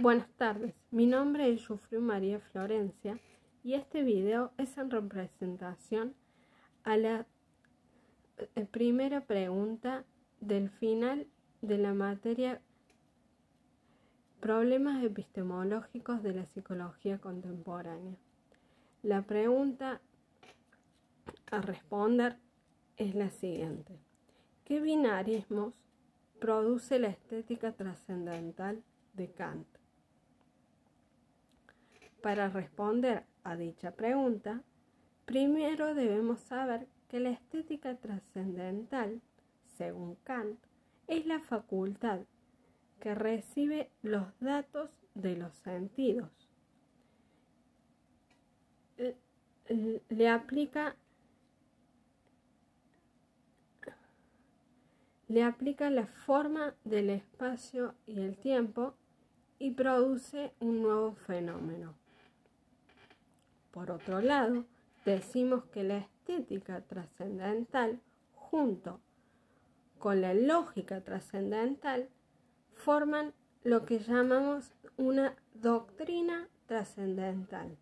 Buenas tardes, mi nombre es Yufriu María Florencia y este video es en representación a la primera pregunta del final de la materia Problemas epistemológicos de la psicología contemporánea. La pregunta a responder es la siguiente: ¿qué binarismos produce la estética trascendental de Kant? Para responder a dicha pregunta, primero debemos saber que la estética trascendental, según Kant, es la facultad que recibe los datos de los sentidos. Le aplica la forma del espacio y el tiempo y produce un nuevo fenómeno. Por otro lado, decimos que la estética trascendental, junto con la lógica trascendental, forman lo que llamamos una doctrina trascendental.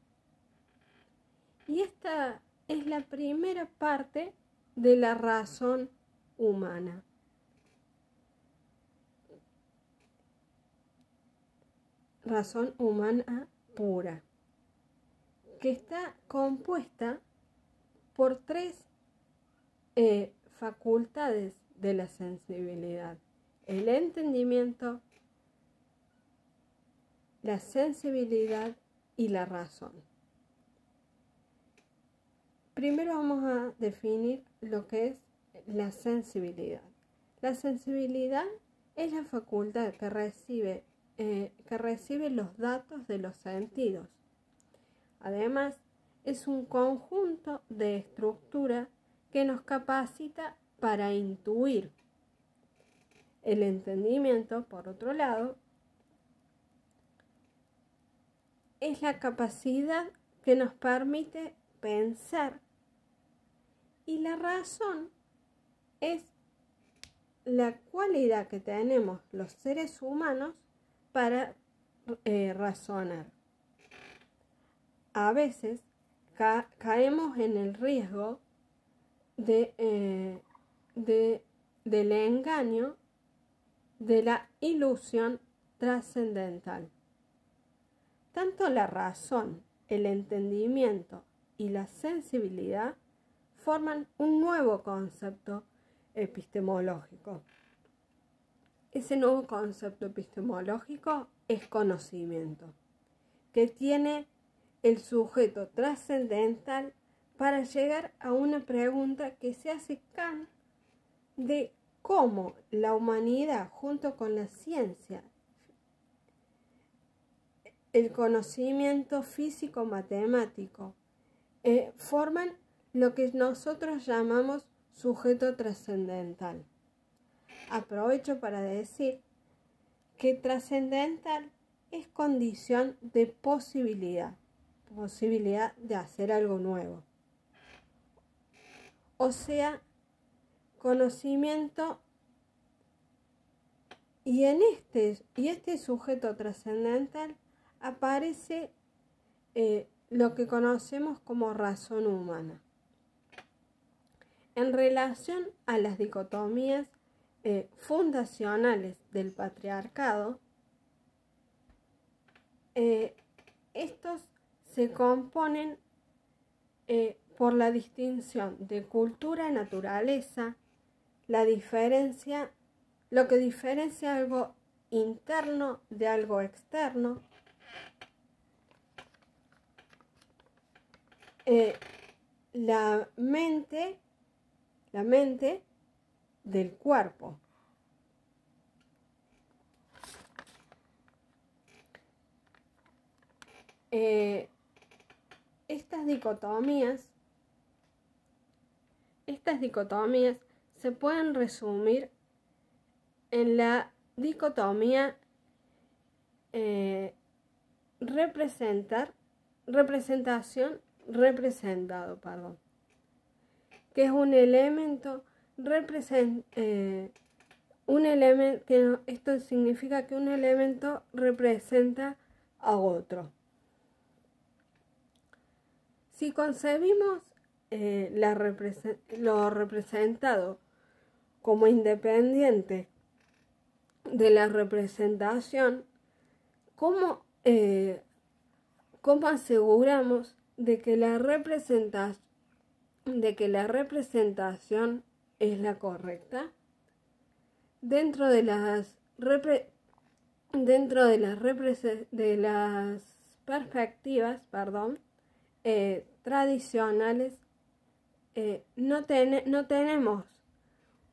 Y esta es la primera parte de la razón humana. Razón humana pura, que está compuesta por tres facultades de la sensibilidad: el entendimiento, la sensibilidad y la razón. Primero vamos a definir lo que es la sensibilidad. La sensibilidad es la facultad que recibe los datos de los sentidos. Además, es un conjunto de estructura que nos capacita para intuir. El entendimiento, por otro lado, es la capacidad que nos permite pensar, y la razón es la cualidad que tenemos los seres humanos para razonar. A veces caemos en el riesgo del engaño, de la ilusión trascendental. Tanto la razón, el entendimiento y la sensibilidad forman un nuevo concepto epistemológico. Ese nuevo concepto epistemológico es conocimiento, que tiene el sujeto trascendental para llegar a una pregunta que se hace Kant de cómo la humanidad, junto con la ciencia, el conocimiento físico-matemático, forman lo que nosotros llamamos sujeto trascendental. Aprovecho para decir que trascendental es condición de posibilidad de hacer algo nuevo. O sea, conocimiento, y este sujeto trascendental aparece lo que conocemos como razón humana. En relación a las dicotomías fundacionales del patriarcado, estos se componen por la distinción de cultura-naturaleza, lo que diferencia algo interno de algo externo, la mente del cuerpo. Estas dicotomías se pueden resumir en la dicotomía representación representado, que es un elemento esto significa que un elemento representa a otro. Si concebimos lo representado como independiente de la representación, ¿cómo aseguramos de que la representación es la correcta? Dentro de las perspectivas, tradicionales, no tenemos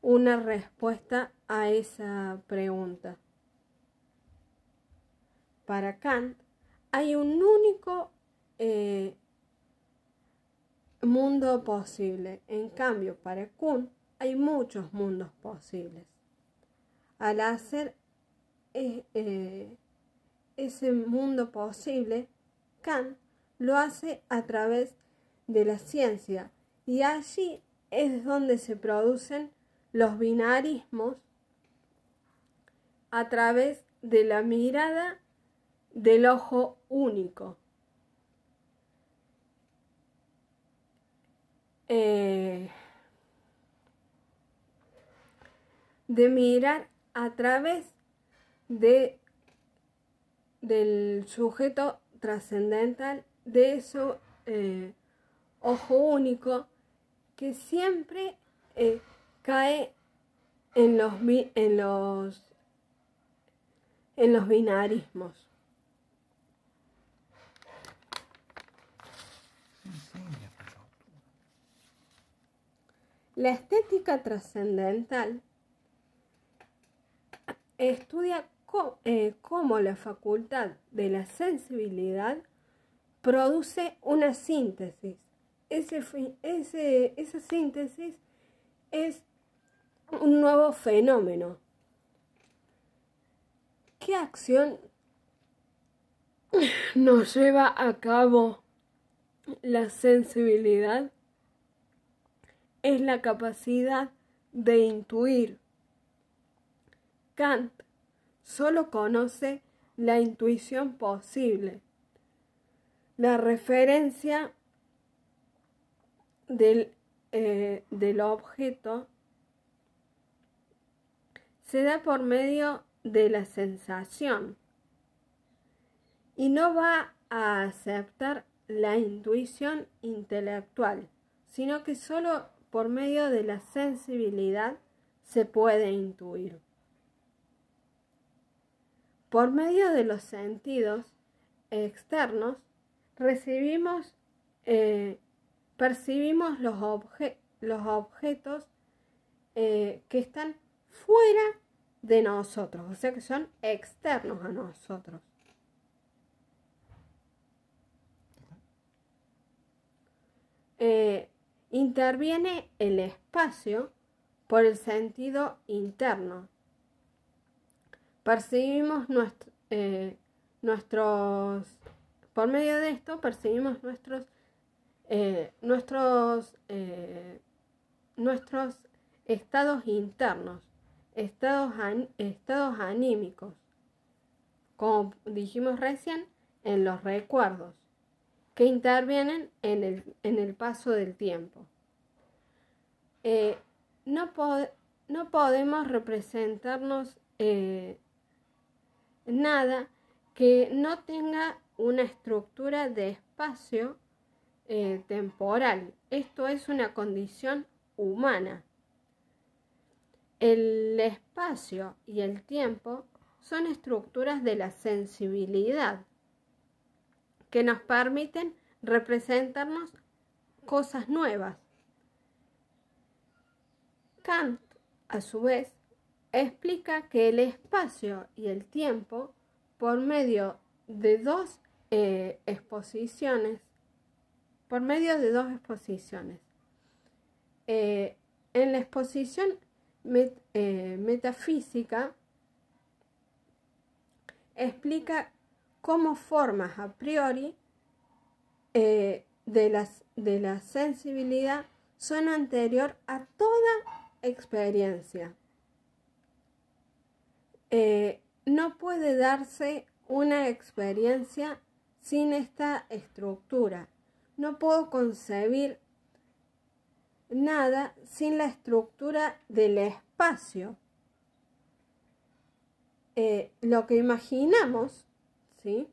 una respuesta a esa pregunta. Para Kant hay un único mundo posible. En cambio, para Kuhn hay muchos mundos posibles. Al hacer ese mundo posible, Kant lo hace a través de la ciencia, y allí es donde se producen los binarismos a través de la mirada del ojo único. De mirar a través del sujeto trascendental, de eso ojo único que siempre cae en los binarismos. La estética trascendental estudia cómo la facultad de la sensibilidad produce una síntesis. Esa síntesis es un nuevo fenómeno. ¿Qué acción nos lleva a cabo la sensibilidad? Es la capacidad de intuir. Kant solo conoce la intuición posible. La referencia del objeto se da por medio de la sensación y no va a aceptar la intuición intelectual, sino que solo por medio de la sensibilidad se puede intuir. Por medio de los sentidos externos percibimos los objetos que están fuera de nosotros, o sea que son externos a nosotros. Interviene el espacio por el sentido interno. Percibimos por medio de esto percibimos nuestros estados internos, estados anímicos, como dijimos recién, en los recuerdos, que intervienen en el paso del tiempo. No podemos representarnos nada que no tenga una estructura de espacio temporal. Esto es una condición humana. El espacio y el tiempo son estructuras de la sensibilidad que nos permiten representarnos cosas nuevas. Kant, a su vez, explica que el espacio y el tiempo, por medio de dos exposiciones, en la exposición metafísica, explica cómo formas a priori de la sensibilidad son anterior a toda experiencia. no puede darse una experiencia sin esta estructura. No puedo concebir nada sin la estructura del espacio. Lo que imaginamos, ¿sí?,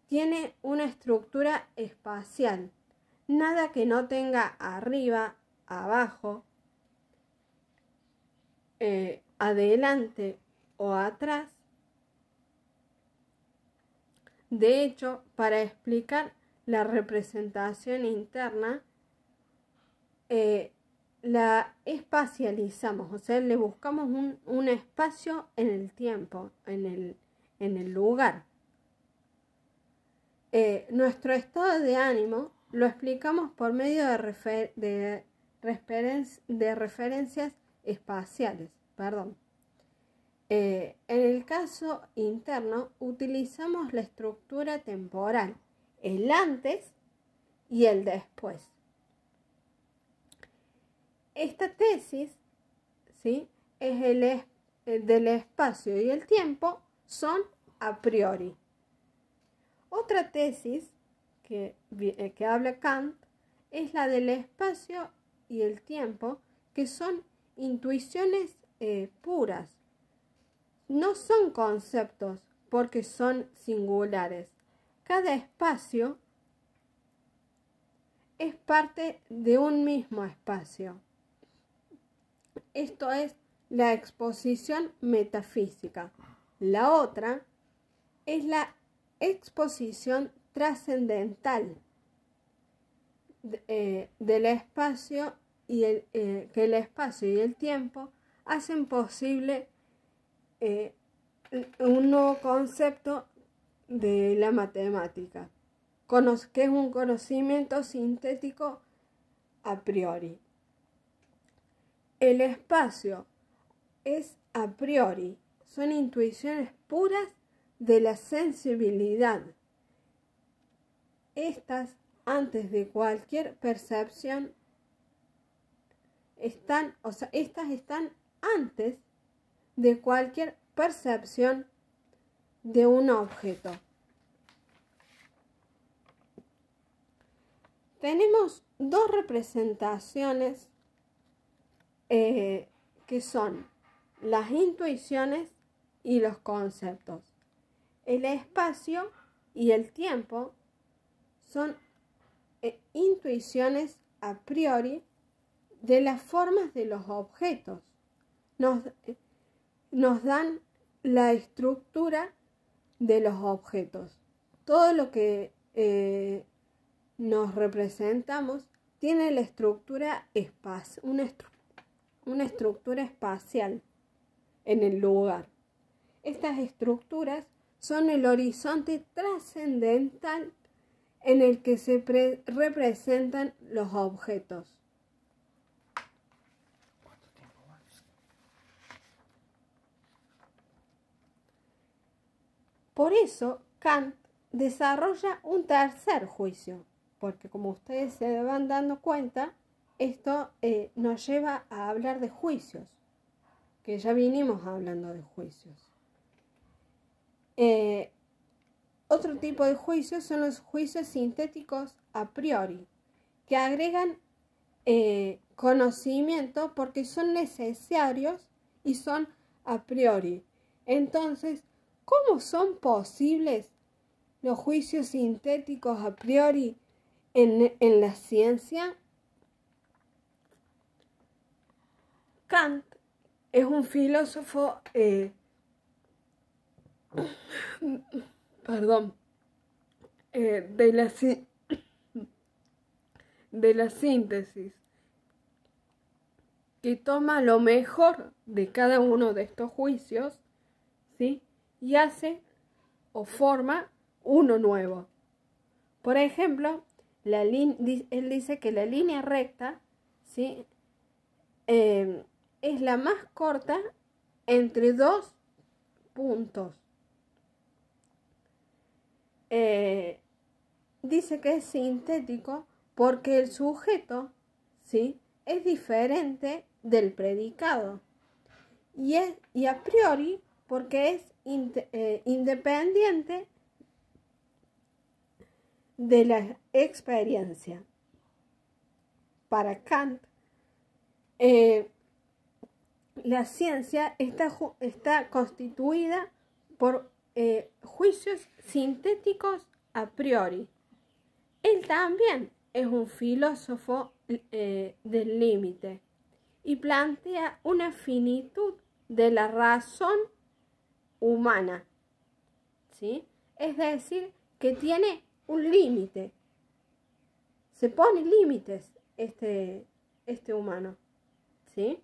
tiene una estructura espacial. Nada que no tenga arriba, abajo, adelante o atrás. De hecho, para explicar la representación interna, la espacializamos, o sea, le buscamos un espacio en el tiempo, en el lugar. Nuestro estado de ánimo lo explicamos por medio de referencias espaciales. En el caso interno utilizamos la estructura temporal, el antes y el después. Esta tesis, ¿sí?, es del espacio y el tiempo son a priori. Otra tesis que habla Kant es la del espacio y el tiempo, que son intuiciones puras. No son conceptos porque son singulares. Cada espacio es parte de un mismo espacio. Esto es la exposición metafísica. La otra es la exposición trascendental del espacio y que el espacio y el tiempo hacen posible un nuevo concepto de la matemática, que es un conocimiento sintético a priori. El espacio es a priori, son intuiciones puras de la sensibilidad. Estas, antes de cualquier percepción, estas están antes de cualquier percepción de un objeto. Tenemos dos representaciones que son las intuiciones y los conceptos. El espacio y el tiempo son intuiciones a priori de las formas de los objetos. Nos dan la estructura de los objetos. Todo lo que nos representamos tiene la estructura una estructura espacial en el lugar. Estas estructuras son el horizonte trascendental en el que se representan los objetos. Por eso Kant desarrolla un tercer juicio, porque como ustedes se van dando cuenta, esto nos lleva a hablar de juicios, que ya vinimos hablando de juicios. Otro tipo de juicios son los juicios sintéticos a priori, que agregan conocimiento porque son necesarios y son a priori. Entonces, ¿cómo son posibles los juicios sintéticos a priori en la ciencia? Kant es un filósofo de la síntesis, que toma lo mejor de cada uno de estos juicios, ¿sí?, y hace o forma uno nuevo. Por ejemplo, él dice que la línea recta, ¿sí?, es la más corta entre dos puntos. Dice que es sintético porque el sujeto, ¿sí?, es diferente del predicado y a priori porque es independiente de la experiencia. Para Kant, la ciencia está constituida por juicios sintéticos a priori. Él también es un filósofo del límite y plantea una finitud de la razón humana, ¿sí? Es decir, que tiene un límite. Se pone límites este humano, ¿sí?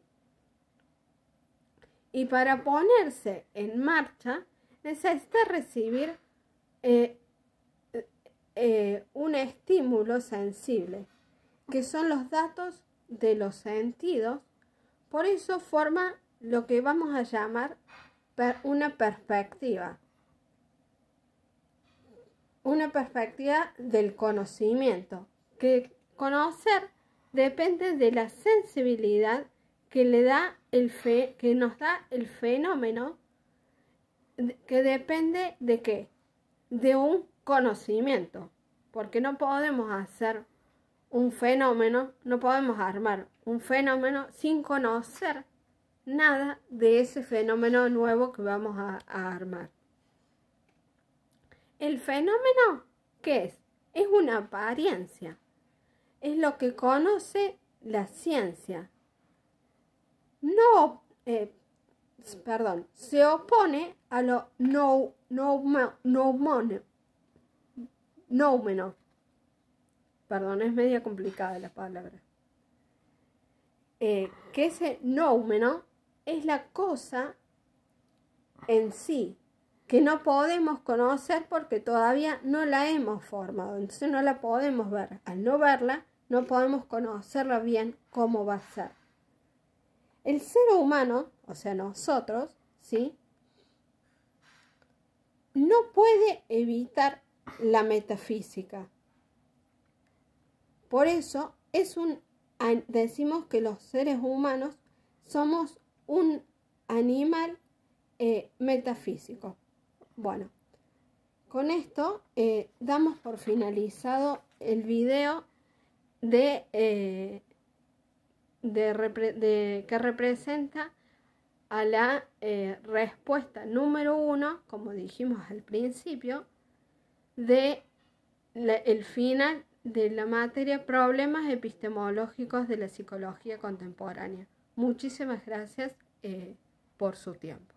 Y para ponerse en marcha necesita recibir un estímulo sensible, que son los datos de los sentidos. Por eso forma lo que vamos a llamar una perspectiva del conocimiento, que conocer depende de la sensibilidad que nos da el fenómeno, que depende de ¿qué? De un conocimiento, porque no podemos hacer un fenómeno, no podemos armar un fenómeno sin conocer nada de ese fenómeno nuevo que vamos a armar. El fenómeno, ¿qué es? Es una apariencia, es lo que conoce la ciencia. Se opone a lo noumeno. Perdón, es media complicada la palabra. Que ese noumeno es la cosa en sí, que no podemos conocer porque todavía no la hemos formado, entonces no la podemos ver. Al no verla, no podemos conocerla bien cómo va a ser. El ser humano, o sea nosotros, ¿sí?, no puede evitar la metafísica. Por eso decimos que los seres humanos somos un animal metafísico. Bueno, con esto damos por finalizado el video que representa a la respuesta número 1, como dijimos al principio, el final de la materia Problemas epistemológicos de la psicología contemporánea. Muchísimas gracias por su tiempo.